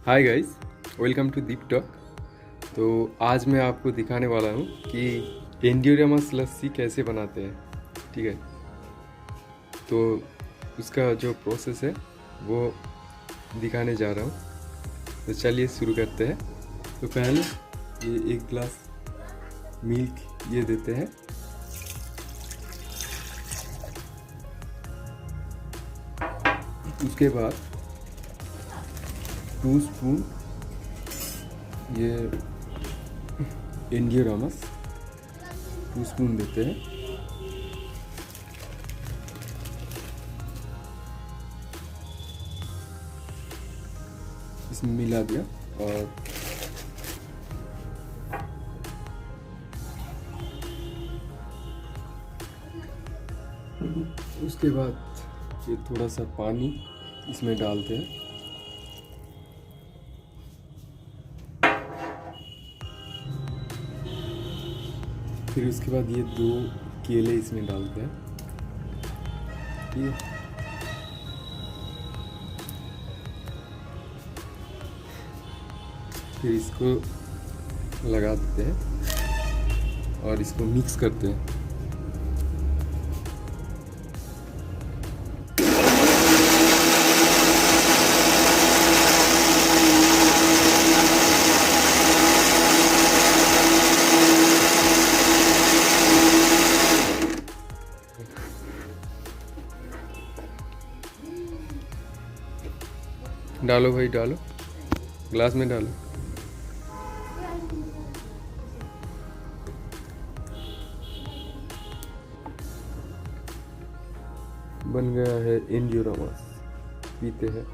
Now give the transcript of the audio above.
Hi guys, welcome to DipTalk। तो आज मैं आपको दिखाने वाला हूँ कि एंड्योरामस लस्सी कैसे बनाते हैं। ठीक है, तो उसका जो प्रोसेस है वो दिखाने जा रहा हूँ। तो चलिए शुरू करते हैं। तो पहले ये 1 गिलास मिल्क ये देते हैं। उसके बाद 2 स्पून ये एंड्योरामस 2 स्पून देते हैं। इसमें मिला दिया और उसके बाद ये थोड़ा सा पानी इसमें डालते हैं। फिर उसके बाद ये 2 केले इसमें डालते हैं। ठीक है, फिर इसको लगा देते हैं और इसको मिक्स करते हैं। डालो भाई डालो, ग्लास में डालो। बन गया है एंड्योरामस, पीते हैं।